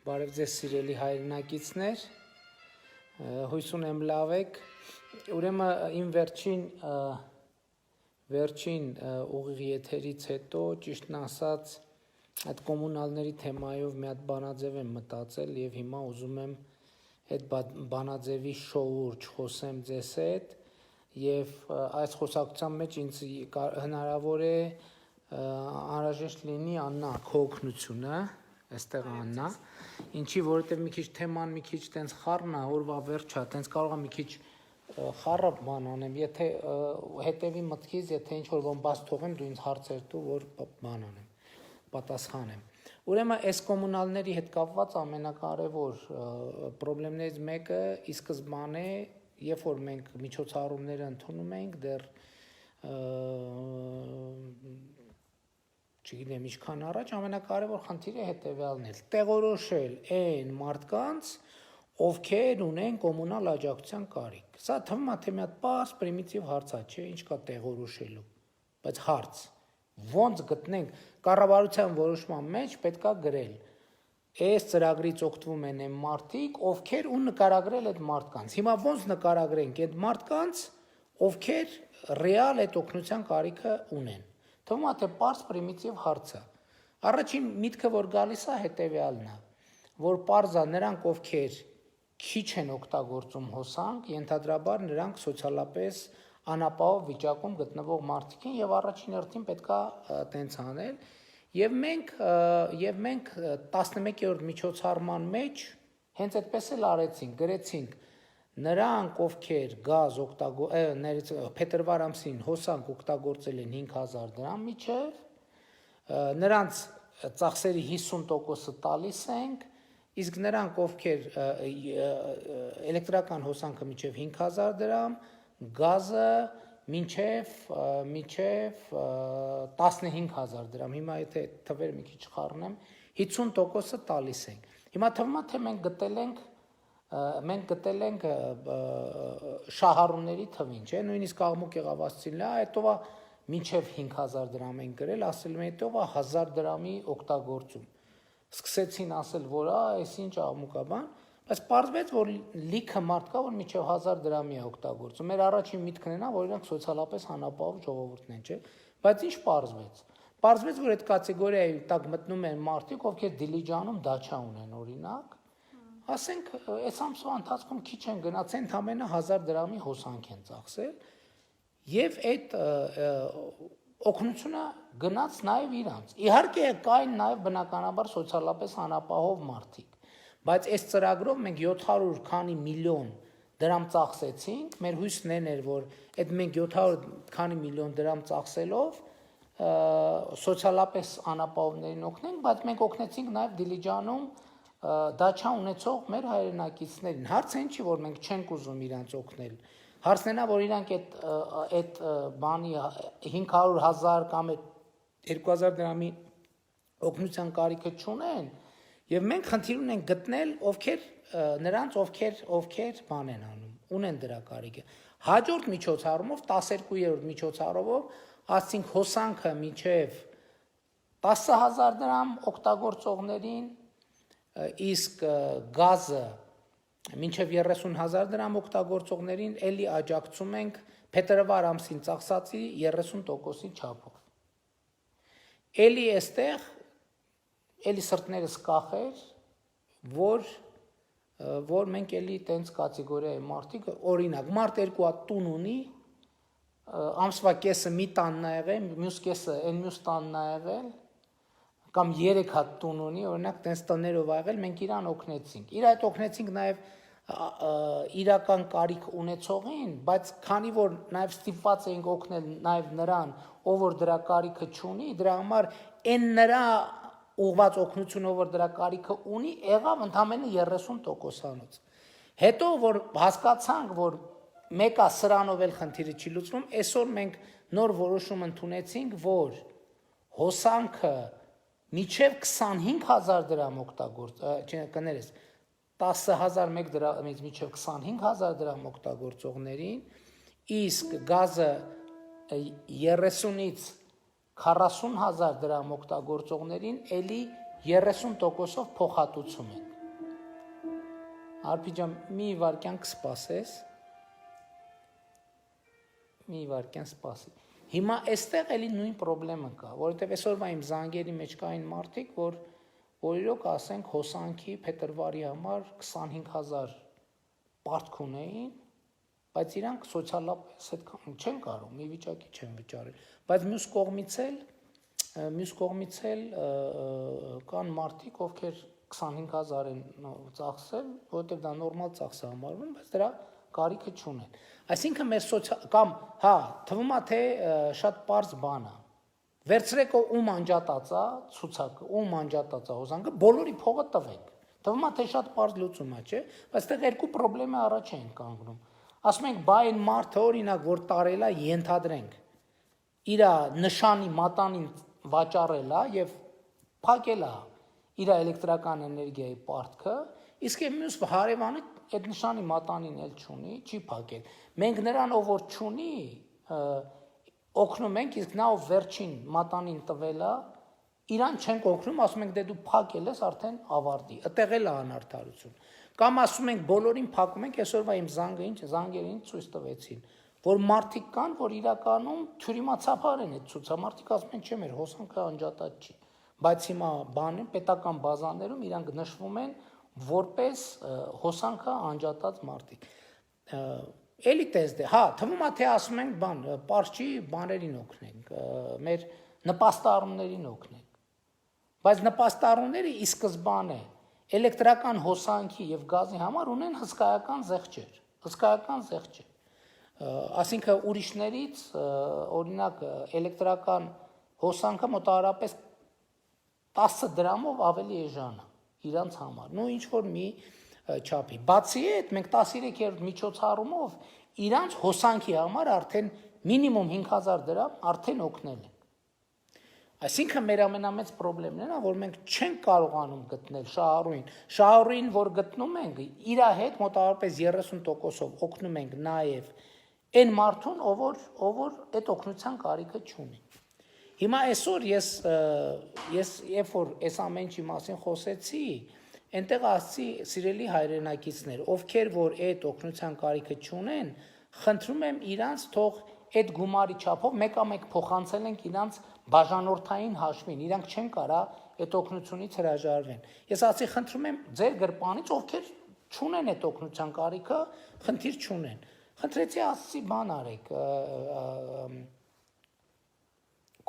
Բարև ձեզ սիրելի հայրենակիցներ, հույս ունեմ լավ եք, ուրեմն իմ վերջին ուղիղ եթերից հետո ճիշտն ասած այդ կոմունալների թեմայով մի հատ բանաձև եմ մտածել եւ հիմա ուզում եմ այդ բանաձևի շոուրջ խոսեմ ձեզ հետ եւ այս խոսակցության մեջ ինձ հնարավոր է անհրաժեշտ լինի Աննա քո օգնությունը Այստեղ Աննա, ինչի որովհետև մի քիչ թեման մի քիչ տենց խառն է, օրվա վերջա, տենց կարող է մի քիչ խառը բան անեմ, եթե հետևի մտքից, եթե ինչ որ բան բաց թողեմ, դու ինձ հարցեր տու, որ բան անեմ, պատասխանեմ։ Ուրեմն այս կոմունալների հետ կապված ամենակարևոր խնդիրներից մեկը ի սկզբանե, երբ որ մենք միջոցառումները ընդունում ենք, դեռ չգիտեմ ինչքան առաջ ամենակարևոր խնդիրը հետևյալն է տեղորոշել այն մարդկանց ովքեր ունեն կոմունալ աջակցության կարիք սա թվում է թե մի հատ պարզ պրիմիտիվ հարց է չէ ինչ կա տեղորոշելու բայց հարց ոնց գտնենք կառավարության որոշման մեջ պետքա գրել այս ծրագրից օգտվում են այն մարդիկ ովքեր ու նկարագրել այդ մարդկանց հիմա ոնց նկարագրենք այդ մարդկանց ովքեր ռեալ այդ օգնության կարիքը ունեն Թվում է թե պարզ պրիմիտիվ հարց է։ Առաջին միտքը որ գալիս է հետևյալն է, որ պարզ է նրանք ովքեր քիչ են օգտագործում հոսանք, ենթադրաբար նրանք սոցիալապես անապահով վիճակում գտնվող մարդիկ են եւ առաջին հերթին պետքա տենց անել եւ մենք 11-րդ միջոցառման մեջ հենց այդպես էլ արեցինք, գրեցինք Նրանք ովքեր գազ փետրվար ամսին հոսանք օգտագործել են 5000 դրամ միջև նրանց ծախսերի 50%-ը տալիս ենք իսկ նրանք ովքեր էլեկտրական հոսանքը միջև 5000 դրամ գազը միջև 15000 դրամ հիմա եթե թվերը մի քիչ խառնեմ 50%-ը տալիս ենք հիմա թվում է թե մենք գտել ենք շահառուների թվին, չէ, նույնիսկ աղմուկ եղավ ասցին, հետո մինչև 5000 դրամ են գրել, ասել են հետո 1000 դրամի օգտագործում։ Սկսեցին ասել, որ այս ինչ աղմուկ է բան, բայց պարզվեց, որ լիքը մարդ կա, որ մինչև 1000 դրամի է օգտագործում։ Մեր առաջին միտքն է, որ իրանք սոցիալապես անապահով ժողովուրդն են, չէ, բայց ինչ պարզվեց։ Պարզվեց, որ այդ կատեգորիայի տակ մտնում են մարդիկ, ովքեր Դիլիջանում դաչա ունեն, օրինակ Ասենք, այս ամսվա ընթացքում քիչ են գնացել, ընդամենը 1000 դրամի հոսանք են ծախսել եւ այդ օգնությունը գնաց նաեւ իրանց։ Իհարկե կային նաեւ բնականաբար սոցիալապես անապահով մարդիկ, բայց այս ծրագրով մենք 700 քանի միլիոն դրամ ծախսեցինք, մեր հույսն էր, որ այդ մենք 700 քանի միլիոն դրամ ծախսելով սոցիալապես անապահովներին օգնենք, բայց մենք օգնեցինք նաեւ Դիլիջանում դաչա ունեցող մեր հայրենակիցներին հարցը ինչի որ մենք չենք ուզում իրանց օգնել հարցն է որ իրանք այդ բանի 500,000 կամ 2000 դրամի օգնության կարիքը չունեն եւ մենք խնդիր ունենք գտնել նրանց ովքեր բան են անում ունեն դրա կարիքը հաջորդ միջոցառումով 12-րդ միջոցառումով ասենք հոսանքը միջև 10000 դրամ օգտագործողներին իսկ գազը մինչև 30000 դրամ օգտագործողներին էլի աջակցում ենք փետրվար ամսին ծախսածի 30%-ի չափով։ Էլի այստեղ էլի սրտներս կախեր, որ մենք էլի տենց կատեգորիայի մարդիկ, օրինակ, մարդ երկու հատ տուն ունի, ամսվա կեսը մի տանն է եղել, մյուս կեսը այն մյուս տանն է եղել, կամ 3 հատ տուն ունի, օրինակ տենց տներով ա եղել, մենք իրան օգնեցինք։ Իր այդ օգնեցինք նաև իրական կարիք ունեցողին, բայց քանի որ նաև ստիպված էինք օգնել նաև նրան, ով որ դրա կարիքը չունի, դրա համար այն նրա ուղղված օգնությունը, ով որ դրա կարիքը ունի, եղավ ընդամենը 30%-անոց։ Հետո որ հասկացանք, որ մեկա սրանով էլ խնդիրը չի լուծվում, այսօր մենք նոր որոշում ընդունեցինք, որ հոսանքը Միջև 25000 դրամ կներես 10000 մեկ դրամից միջև 25000 դրամ օգտագործողներին, իսկ գազը 30-ից 40000 դրամ օգտագործողներին էլի 30%-ով փոխհատուցում են։ Արփիջան մի վարքյան կսպասես։ Մի վարքյան սպասի։ Հիմա այստեղ էլի նույն խնդրեմը կա, որովհետև այսօրվա իմ զանգերի մեջ կային մարդիկ, որ իրոք ասենք հոսանքի փետրվարի համար 25000 պարտք ունեին, բայց իրանք սոցիալապես այդքան չեն կարող, մի վիճակի չեն վճարել, բայց մյուս կողմից էլ կան մարդիկ, ովքեր 25000 են ծախսել, որովհետև դա նորմալ ծախս է համարվում, բայց դրա կարիքը չունեն։ Այսինքն մեր կամ հա, թվում է թե շատ པարզ բան է։ Վերցրեք ում անջատած է ցուցակը, ում անջատած է հոսանքը, բոլորի փողը տվեք։ Թվում է թե շատ པարզ լուծում է, չէ՞, բայց այդտեղ երկու խնդրեմը առաջ են կանգնում։ Ասում ենք, բայ այն մարդը օրինակ, որ տարել է, ենթադրենք, իր նշանի մատանին վաճառել է եւ փակել է իր էլեկտրական էներգիայի պարտքը, իսկ մյուս հարևանը այդ նշանի մատանին էլ չունի, չի փակել։ Մենք նրան ով որ չունի, օգնում ենք, իսկ նա ով վերջին մատանին տվել է, իրան չենք օգնում, ասում ենք դե դու փակել ես, արդեն ավարտի։ Այդտեղ էլ է անարդարություն։ Կամ ասում ենք բոլորին փակում ենք, այսօրվա իմ զանգերին ցույց տվեցին, որ մարդիկ կան, որ իրականում թյուրիմացափար են այդ ցուցամարտիկ, ասում են չէ, մեր հոսանքը անջատած չի։ Բայց հիմա բանին պետական բազաներում իրանք նշվում են որպես հոսանքը անջատած մարդիկ։ Էլի տեսդե, հա, թվում է թե ասում ենք բան, պարչի բաներին օգնենք, մեր նպաստառումներին օգնենք։ Բայց նպաստառումները ի սկզբանե էլեկտրական հոսանքի եւ գազի համար ունեն հսկայական զեղչեր։ Այսինքն ուրիշներից օրինակ էլեկտրական հոսանքը մոտավորապես 10 դրամով ավելի էժան է իրանց համար, նո ինչ որ մի չափի։ Բացի այդ, մենք 13-րդ միջոցառումով իրանց հոսանքի համար արդեն մինիմում 5000 դրամ արդեն օգնել ենք։ Այսինքն մեր ամենամեծ խնդիրն է, որ մենք չենք կարողանում գտնել շահառուին, որ գտնում ենք, իր հետ մոտավորապես 30%-ով օգնում ենք նաև այն մարդուն, ով որ այդ օգնության կարիքը չունի։ Հիմա այսօր ես երբ որ այս ամեն ինչի մասին խոսեցի, այնտեղ ասացի սիրելի հայրենակիցներ, ովքեր որ այդ օգնության կարիքը չունեն, խնդրում եմ իրանց թող այդ գումարի չափով մեկ փոխանցել ենք իրանց բաժանորդային հաշվին, իրանք չեն կարա այդ օգնությունից հրաժարվեն։ Ես ասացի խնդրում եմ ձեր գրպանից, ովքեր չունեն այդ օգնության կարիքը, խնդիր չունեն։ Խնդրեցի ասացի բան արեք,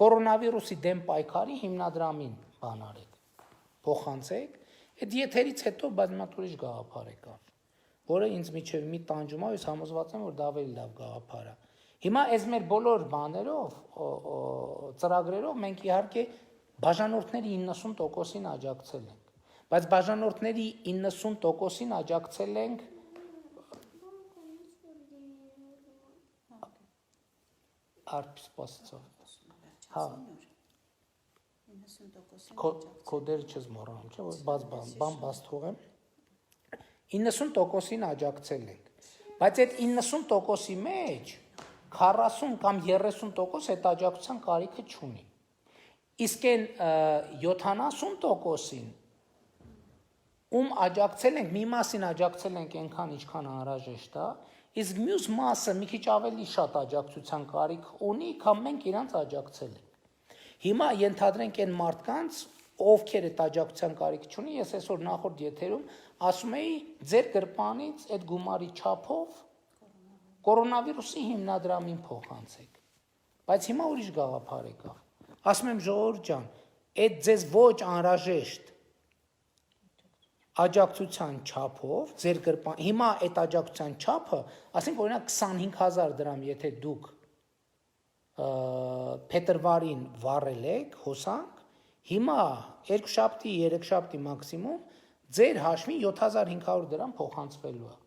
կորոնավիրուսի դեմ պայքարի հիմնադրամին բան արեք, փոխանցեք, այդ եթերից հետո բայց ուրիշ գաղափար եկավ, որը ինձ միջև մի տանջում է, ես համոզված եմ, որ դա ավելի լավ գաղափար է։ Հիմա այս մեր բոլոր բաներով, ծրագրերով մենք իհարկե բաժանորդների 90%-ին աջակցել ենք, բայց բաժանորդների 90%-ին աջակցել ենք արփսպասцов։ Հա։ 90%-ին կոդերը չես մոռանում, չէ՞, որ բաց թողեմ։ 90%-ին աջակցել ենք։ Բայց այդ 90%-ի մեջ 40 կամ 30% այդ աջակցության կարիքը չունի։ Իսկ այն 70%-ին ում աջակցել ենք, մի մասին աջակցել ենք այնքան, ինչքան անհրաժեշտ է, իսկ մյուս մասը մի քիչ ավելի շատ աջակցության կարիք ունի, քան մենք իրանց աջակցել ենք։ Հիմա ենթադրենք այն մարդկանց, ովքեր այդ աջակցության կարիք չունի, ես այսօր նախորդ եթերում ասում էի, ձեր գրպանից այդ գումարի չափով կորոնավիրուսի հիմնադրամին փոխանցեք։ Բայց հիմա ուրիշ գաղափար եկավ։ Ասում եմ ժողովուրդ ջան, այդ ձեզ ոչ անհրաժեշտ աջակցության չափով ձեր գրպան, հիմա այդ աջակցության չափը, ասենք օրինակ 25000 դրամ, եթե դուք փետրվարին վառել եք հոսանք, հիմա 2 շաբթի, 3 շաբթի մաքսիմում ձեր հաշվին 7500 դրամ փոխանցվելու է։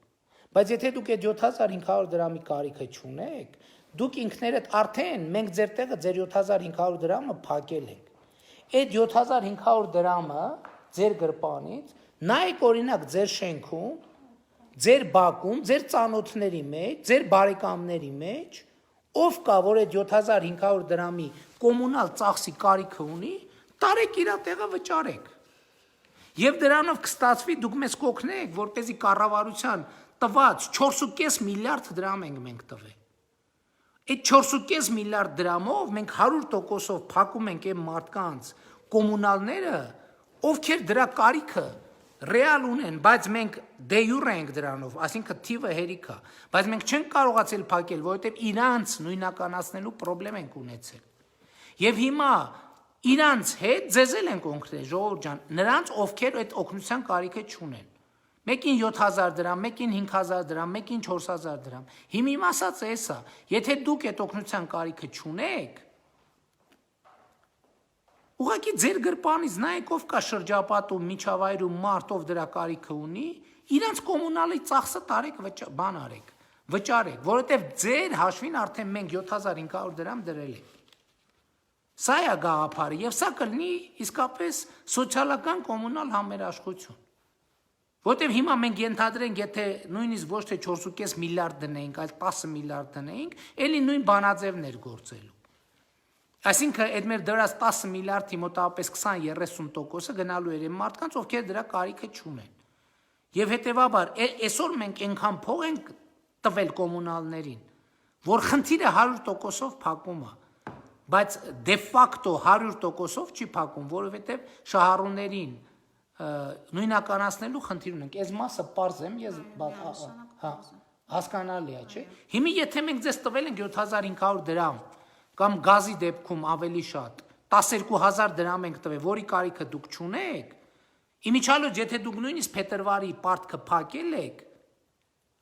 Բայց եթե դուք այդ 7500 դրամի կարիքը չունեք, դուք ինքներդ արդեն մենք ձեր տեղը ձեր 7500 դրամը փակել ենք։ Այդ 7500 դրամը ձեր գրպանից նայեք օրինակ ձեր շենքում, ձեր բակում, ձեր ծանոթների մեջ, ձեր բարեկամների մեջ, ով կա, որ այդ 7500 դրամի կոմունալ ծախսի կարիքը ունի, տարեք իր տեղը վճարեք։ Եվ դրանով կստացվի դուք մեզ կօգնեք, որպեսզի կառավարության տված 4.5 միլիարդ դրամ ենք մենք տվել։ Այդ 4.5 միլիարդ դրամով մենք 100%-ով փակում ենք այն մարդկանց կոմունալները, ովքեր դրա կարիքը ռեալ ունեն, բայց մենք դե յուրե ենք դրանով, այսինքն թիվը հերիք է, բայց մենք չենք կարողացել փակել, որովհետև իրանց նույնականացնելու խնդրեմ ենք ունեցել։ Եվ հիմա իրանց հետ ձեզել ենք օգնել, ժողովուրդ ջան, նրանց ովքեր այդ օգնության կարիքը չունեն։ Մեկին 7000 դրամ, մեկին 5000 դրամ, մեկին 4000 դրամ։ Հիմա իմ ասածը էս է, եթե դուք այդ օգնության կարիքը չունեք, ուղղակի ձեր գրպանից նայեք ով կա շրջապատում, միջավայրում մարդ ով դրա կարիքը ունի, իրանց կոմունալի ծախսը տարեք բան արեք, վճարեք, որովհետև ձեր հաշվին արդեն մենք 7500 դրամ դրել ենք։ Սա է գաղափարը եւ սա կլինի իսկապես սոցիալական կոմունալ համերաշխություն։ Որտեւ հիմա մենք ենթադրենք, եթե նույնիսկ ոչ թե 4.5 միլիարդ դնեինք, այլ 10 միլիարդ դնեինք, ելի նույն բանաձևներ գործելու։ Այսինքն այդ մեր դրած 10 միլիարդի մոտավորապես 20-30%-ը գնալու էր այն մարդկանց, ովքեր դրա կարիքը չունեն։ Եվ հետեւաբար այսօր մենք այնքան փող ենք տվել կոմունալներին, որ խնդիրը 100%-ով փակում է, բայց դե ֆակտո 100%-ով չի փակում, որովհետև շահառուներին նույնականացնելու խնդիր ունենք։ Այս մասը պարզ եմ, ես հասկանալի է, չէ՞։ Հիմա եթե մենք ձեզ տվել ենք 7500 դրամ կամ գազի դեպքում ավելի շատ 12000 դրամ ենք տվել, որի կարիքը դուք չունեք, իմիջիալոց եթե դուք նույնիսկ փետրվարի պարտքը փակել եք,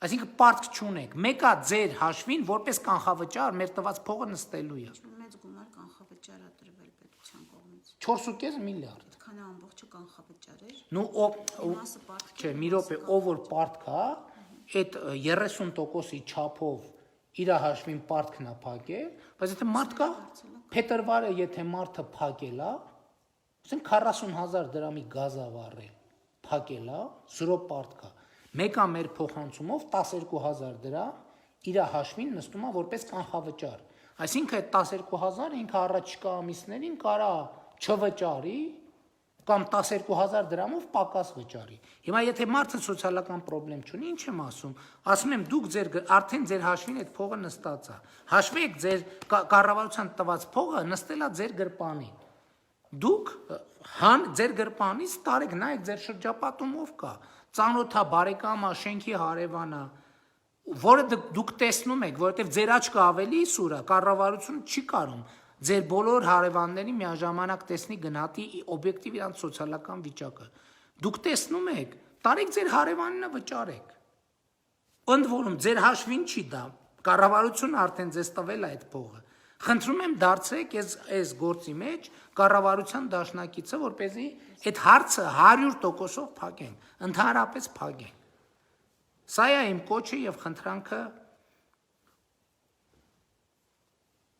այսինքն պարտք չունեք, մեկա ձեր հաշվին որպես կանխավճար մեր տված փողը նստելու է։ Մեծ գումար կանխավճար է տրվել պետության կողմից։ 4.5 միլիարդ։ Քանի ամբողջը կանխավճար էր։ Ну, չէ, մի րոպե, ով որ պարտք է, այդ 30%-ի չափով իր հաշվին պարտքն է փակել, բայց եթե մարդ կա, փետրվարը եթե մարդը փակել է, ասենք 40000 դրամի գազ է վառել, փակել է, 0 պարտք է։ Մեկա մեր փոխանցումով 12000 դրամ իր հաշվին նստում է որպես կանխավճար։ Այսինքն այդ 12000-ը ինքը առաջիկա ամիսներին կարա չվճարի կամ 12000 դրամով պակաս վճարի։ Հիմա եթե մարդը սոցիալական խնդրեմ չունի, ինչ եմ ասում եմ դուք արդեն ձեր հաշվին այդ փողը նստած է։ Հաշվեք ձեր կառավարության տված փողը նստել է ձեր գրպանին։ Դուք ձեր գրպանից տարեք, նայեք ձեր շրջապատում ով կա, ծանոթա, բարեկամա, շենքի հարևանա, որը դուք տեսնում եք, որովհետև ձեր աչքը ավելի սուր է, կառավարությունը չի կարող ձեր բոլոր հարևաններին միաժամանակ տեսնի գնահատի օբյեկտիվ իրանց սոցիալական վիճակը։ Դուք տեսնում եք, տարեք ձեր հարևանինը վճարեք։ Ընդ որում ձեր հաշվին չի դա, կառավարությունը արդեն ձեզ տվել է այդ փողը։ Խնդրում եմ դարձրեք այս գործի մեջ կառավարության դաշնակիցը, որպեսզի այդ հարցը 100%-ով փակենք, ընդհանրապես փակենք։ Սա է իմ կոչը եւ խնդրանքը,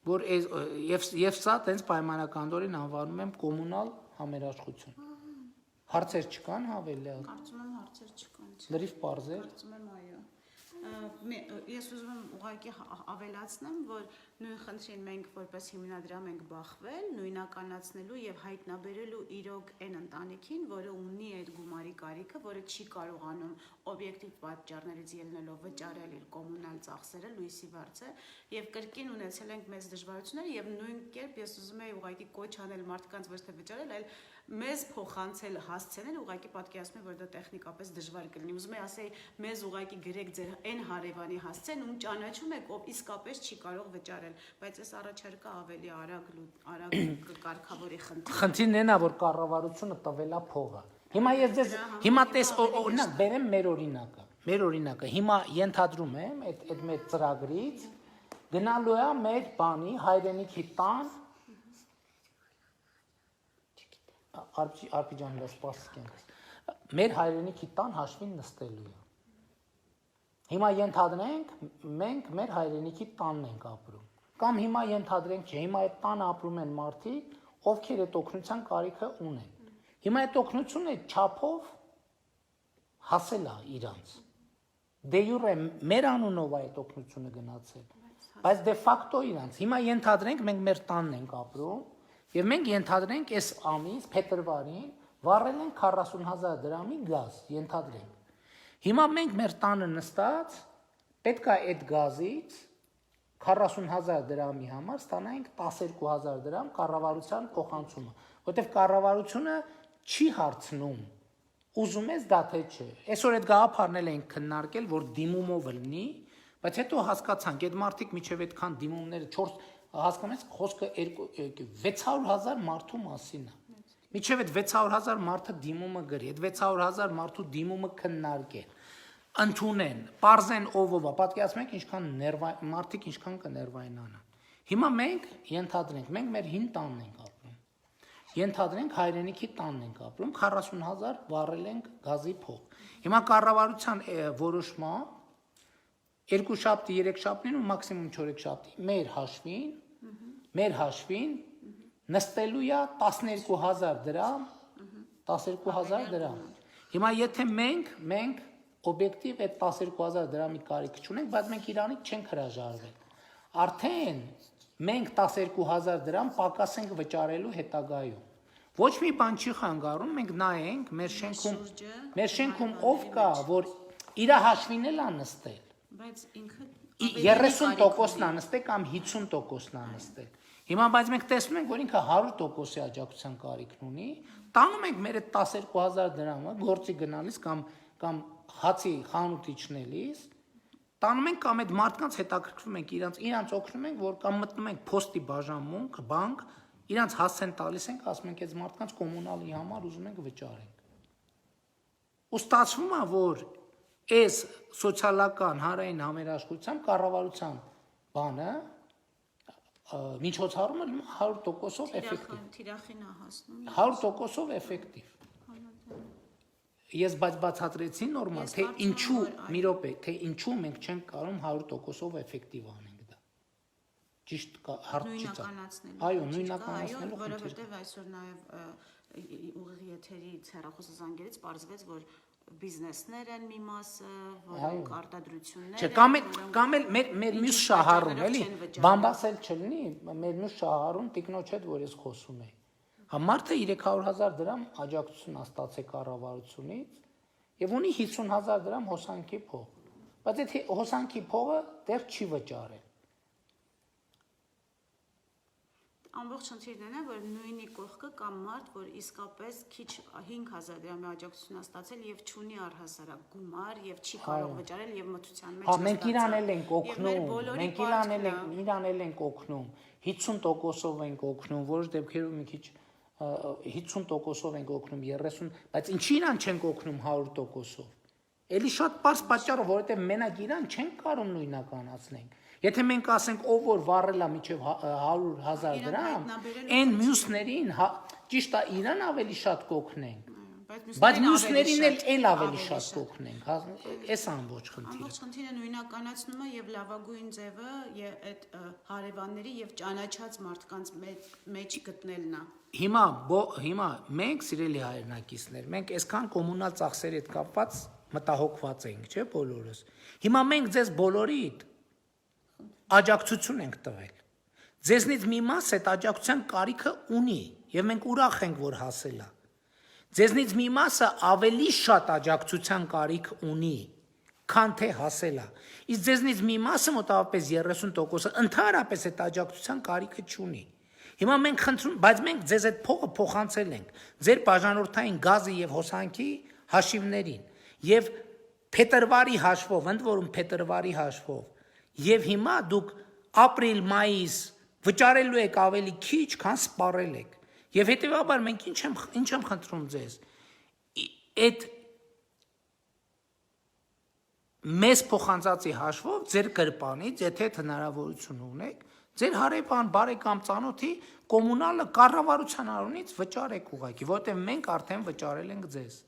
որ եւ սա տենց պայմանականորեն անվանում եմ կոմունալ համերաշխություն։ Հարցեր չկան հավելի։ Կարծում եմ հարցեր չկան։ Լրիվ պարզ է։ Կարծում եմ այո։ Ես ուզում եմ ուղղակի ավելացնեմ, որ նույն խնդրին մենք որպես հիմնադրամ ենք բախվել, նույնականացնելու եւ հայտնաբերելու իրոք այն ընտանիքին, որը ունի այդ գումարի կարիքը, որը չի կարողանում օբյեկտիվ պատճառներից ելնելով վճարել իր կոմունալ ծախսերը, լույսի վարձը, եւ կրկին ունեցել ենք մեծ դժվարություններ եւ նույն կերպ ես ուզում եմ ուղղակի կոչ անել մարդկանց ոչ թե վճարել, այլ մեզ փոխանցել հասցնել, ուղղակի պատկերացնում եմ, որ դա տեխնիկապես դժվար կլինի։ Ուզում եմ ասեի, մեզ ուղղակի գրեք ձեր այն հարևանի հասցեն, ում ճանաչում եք, ով իսկապես չի կարող վճարել, բայց այս առաջարկը ավելի արագ կարգավորի խնդիրը։ Խնդիրն այն է, որ կառավարությունը տվել է փողը։ Հիմա ես ձեզ հիմա օրինակ բերեմ մեր օրինակը։ Հիմա ենթադրում եմ այդ մեր ծրագրից գնալու է մեր բանի հայրենիքի տան Արփի ջան, լավ սպասենք։ Մեր հայրենիքի տան հաշվին նստելու է։ Հիմա ենթադրենք մենք մեր հայրենիքի տանն ենք ապրում։ Կամ հիմա ենթադրենք, չէ, հիմա այդ տանը ապրում են մարդիկ, ովքեր այդ օգնության կարիքը ունեն։ Հիմա այդ օգնությունը չափով հասել է իրանց։ Դե յուրե մեր անունով է այդ օգնությունը գնացել, բայց դե ֆակտո իրանց։ Հիմա ենթադրենք մենք մեր տանն ենք ապրում, եւ մենք ենթադրենք այս ամիս փետրվարին, վառել ենք 40,000 դրամի գազ, ենթադրենք։ Հիմա մենք մեր տանը նստած պետք է այդ գազից 40,000 դրամի համար ստանայինք 12,000 դրամ կառավարության փոխանցումը, որտեղ կառավարությունը չի հարցնում ուզում ես դա թե չէ։ Այսօր այդ գաղափարն ենք քննարկել, որ դիմումով լինի, բայց հետո հասկացանք, այդ մարդիկ միջև այդքան դիմումները 4 հասկանում եք, խոսքը 600,000 մարդու մասին է։ Միջև այդ 600,000 մարդը դիմումը գրի, այդ 600,000 մարդու դիմումը քննարկեն, ընդունեն, պարզեն ով, պատկերացնում եք ինչքան մարդիկ ինչքան կներվայնանան։ Հիմա մենք ենթադրենք, մենք մեր հին տանն ենք ապրում։ Ենթադրենք հայրենիքի տանն ենք ապրում, 40,000 վառել ենք գազի փող։ Հիմա կառավարության որոշմամբ 2 շաբթի, 3 շաբթին ու մաքսիմում 4 շաբթի մեր հաշվին նստելու է 12,000 դրամ, 12,000 դրամ։ Հիմա եթե մենք օբյեկտիվ այդ 12,000 դրամի կարիք չունենք, բայց մենք իրանից չենք հրաժարվել։ Արդեն մենք 12,000 դրամ պակաս ենք վճարելու հետագայում։ Ոչ մի բան չի խանգարում, մենք նայենք մեր շենքում ով կա, որ իր հաշվին էլ է նստել։ Բայց ինքը 30%-ն է նստել կամ 50%-ն է նստել։ Հիմա բայց մենք տեսնում ենք, որ ինքը 100%-ի աջակցության կարիքն ունի, տանում ենք մեր այդ 12,000 դրամը գործի գնալիս կամ հացի խանութ իջնելիս, տանում ենք կամ այդ մարդկանց հետաքրքրվում ենք, իրանց օգնում ենք, որ կամ մտնում ենք փոստի բաժանմունք, բանկ, իրանց հասցեն տալիս ենք, ասում ենք այդ մարդկանց կոմունալի համար ուզում ենք վճարենք։ Ու ստացվում է, որ այս սոցիալական հանրային համերաշխության կառավարության բանը միջոցառումը 100%-ով էֆեկտիվ։ Թիրախին է հասնում։ 100%-ով էֆեկտիվ։ Ես բացատրեցի նորմալ, թե ինչու, մի րոպե, թե ինչու մենք չենք կարող 100%-ով էֆեկտիվ անենք դա։ Ճիշտ հարց չի ցա։ Այո, նույնականացնելու խնդիր։ Որովհետև այսօր նաև ուղիղ եթերից հեռախոսը զանգերից պարզվեց, որ բիզնեսներ են մի մասը, որոնք արտադրություններ են, կամ էլ մեր մյուս շահառուն, էլի, բամբասել չլինի, մեր մյուս շահառուն տիկնոջ հետ, որ ես խոսում եի։ Մարդը 300,000 դրամ աջակցություն ստացել կառավարությունից եւ ունի 50,000 դրամ հոսանքի փող։ Բայց այդ հոսանքի փողը դեռ չի վճարել։ Ամբողջ խնդիրն է, որ նույնի կողքը կամ մարդ, որ իսկապես քիչ 5,000 դրամի աջակցություն ստացել եւ չունի առհասարակ գումար եւ չի կարող վճարել եւ մթության մեջ։ Հա, մենք իրան ենք օգնում, մենք իրան ենք օգնում, 50%-ով ենք օգնում, որոշ դեպքերում մի քիչ 50%-ով ենք օգնում, 30, բայց ինչի իրան չենք օգնում 100%-ով։ Էլի շատ པարզ պատճառով, որովհետեւ մենակ իրան չենք կարող նույնականացնենք։ Եթե մենք ասենք ով որ վառել է միջև 100,000 դրամ, այն մյուսներին, ճիշտ է, իրան ավելի շատ կօգնենք, բայց մյուսներին էլ ավելի շատ կօգնենք, այս ամբողջ խնդիրը։ Ամբողջ խնդիրը նույնականացնումը եւ լավագույն ձևը այդ հարևանների եւ ճանաչած մարդկանց մեջ գտնելն է։ Հիմա մենք սիրելի հայրենակիցներ, մենք այսքան կոմունալ ծախսերի հետ կապված մտահոգված ենք, չէ՞ բոլորս։ Հիմա մենք ձեզ բոլորիդ աջակցություն ենք տվել։ Ձեզնից մի մաս այդ աջակցության կարիքը ունի եւ մենք ուրախ ենք, որ հասել է։ Ձեզնից մի մասը ավելի շատ աջակցության կարիք ունի, քան թե հասել է։ Իսկ ձեզնից մի մասը մոտավորապես 30%-ը ընդհանրապես այդ աջակցության կարիքը չունի։ Հիմա մենք խնդրում, բայց մենք ձեզ այդ փողը փոխանցել ենք ձեր բաժանորդային գազի եւ հոսանքի հաշիվներին եւ փետրվարի հաշվով, ընդ որում փետրվարի հաշվով։ Եվ հիմա դուք ապրիլ, մայիս վճարելու եք ավելի քիչ, քան սպառել եք։ Եվ հետևաբար մենք ինչ եմ խնդրում ձեզ։ Այդ մեզ փոխանցածի հաշվով ձեր գրպանից, եթե հնարավորություն ունեք, ձեր հարևան, բարեկամ, ծանոթի կոմունալը կառավարության առումից վճարեք ուղղակի, որովհետև մենք արդեն վճարել ենք ձեզ։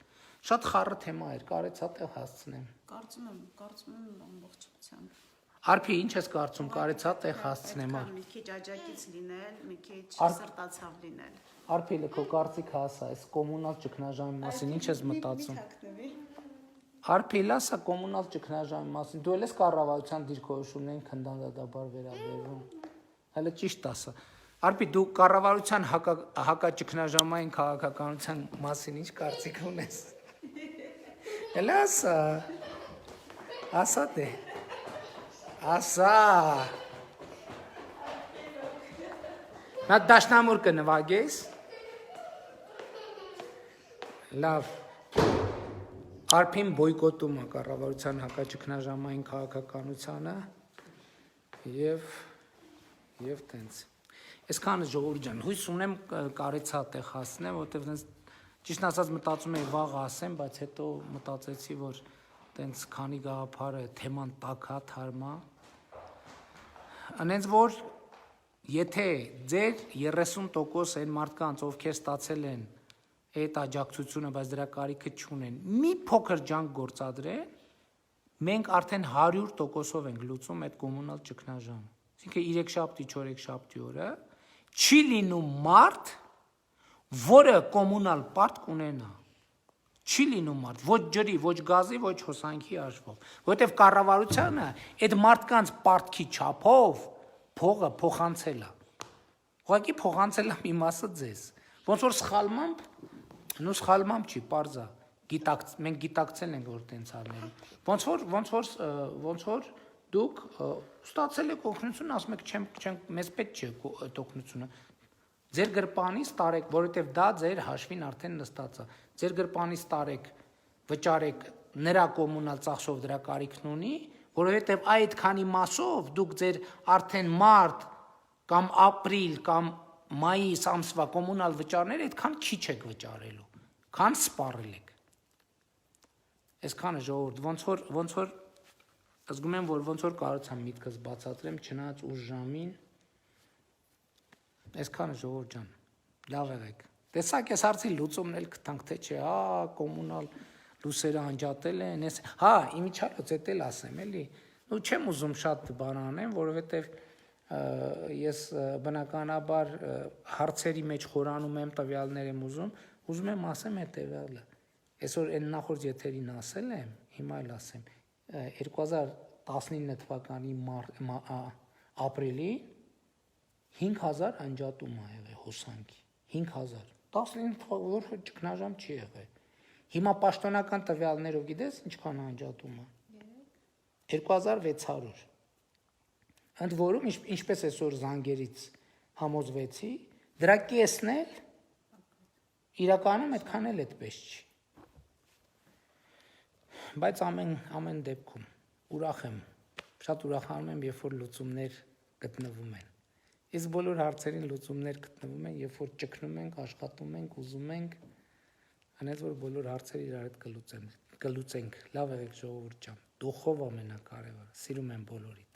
Շատ խառը թեմա էր, կարեցա տեղ հասցնեմ։ Կարծում եմ ամբողջությամբ։ Արփի, ինչ ես կարծում, կարեցա տեղ հասցնեմ։ Մի քիչ աջակից լինել, մի քիչ սրտացավ լինել։ Արփի, քո կարծիքը ասա, այս կոմունալ ճգնաժամի մասին ինչ ես մտածում։ Արփի, լասա կոմունալ ճգնաժամի մասին։ Դու ելես կառավարության դիրքորոշումներին քննադատաբար վերաբերվում։ Հələ ճիշտ ասա։ Արփի դու կառավարության հակաճգնաժամային քաղաքականության մասին ինչ կարծիք ունես։ Էլ ասա դե։ Ասա։ Նա դաշնամուր կնվագես։ Լավ։ Արփին բոյկոտում է կառավարության հակաճգնաժամային քաղաքականությունը եւ տենց։ Այսքանը ժողովուրդ ջան, հույս ունեմ կարեցա տեղ հասնեմ, որովհետեւ տենց ճիշտ ասած մտածում էի վաղ ասեմ, բայց հետո մտածեցի, որ տենց քանի գաղափարը թեման տակա թարմա։ Անենց որ եթե ձեր 30% այն մարդկանց, ովքեր ստացել են այդ աջակցությունը, բայց դրա կարիքը չունեն, մի փոքր ջանք գործադրեն, մենք արդեն 100%-ով ենք լուծում այդ կոմունալ ճգնաժամը։ Այսինքն 3 շաբթի, 4 շաբթի օրը չի լինում մարդ, որը կոմունալ պարտ կունենա։ Չի լինում մարդ, ոչ ջրի, ոչ գազի, ոչ հոսանքի հաշվով, որովհետև կառավարությունը այդ մարդկանց պարտքի չափով փողը փոխանցել է։ Ուղղակի փոխանցել է մի մասը ձեզ։ Ոնց որ սխալմամբ չի, պարզա։ Մենք գիտակցել ենք, որ տենց արնել։ Ոնց որ դուք ստացել եք օգնություն, ասում եք, չենք, մեզ պետք չէ այդ օգնությունը։ Ձեր գրպանից տարեք, որովհետև դա ձեր հաշվին արդեն նստած է։ Ձեր գրպանից տարեք, վճարեք նրա կոմունալ ծախսով դրա կարիքն ունի, որովհետև այդ քանի մասով դուք ձեր արդեն մարտ կամ ապրիլ կամ մայիս ամսվա կոմունալ վճարները այդքան քիչ եք վճարելու, քան սպառել եք։ Այսքանը ժողովուրդ, ոնց որ զգում եմ, որ ոնց որ կարողացամ միտքս բացատրեմ, չնայած ուշ ժամին, այսքանը ժողովուրդ ջան, լավ եղեք։ Տեսակ ես հարցի լուծումն էլ գտանք, թե չէ, կոմունալ լուսերը անջատել են, իմիջիալոց էդ էլ ասեմ, էլի, ու չեմ ուզում շատ բան անեմ, որովհետև ես բնականաբար հարցերի մեջ խորանում եմ, տվյալներ եմ ուզում եմ ասեմ հետևյալը։ Այսօր այն նախորդ եթերին ասել եմ, հիմա էլ ասեմ, 2019 թվականի ապրիլի 5000 անջատում ա եղել հոսանքի, 5000, 19 թվականի ճգնաժամ չի եղել, հիմա պաշտոնական տվյալներով գիտես ինչքան անջատում ա, 2600, ընդ որում ինչպես այսօր զանգերից համոզվեցի, դրա կեսն էլ իրականում այդքան էլ այդպես չի, բայց ամեն դեպքում ուրախ եմ, շատ ուրախանում եմ, երբ որ լուծումներ գտնվում են, իսկ բոլոր հարցերին լուծումներ գտնվում են, երբ որ ճգնում ենք, աշխատում ենք, ուզում ենք, անենց որ բոլոր հարցերը իրար հետ կլուծենք, լավ եղեք ժողովուրդ ջան, դուխով ամենակարևորը, սիրում եմ բոլորիդ։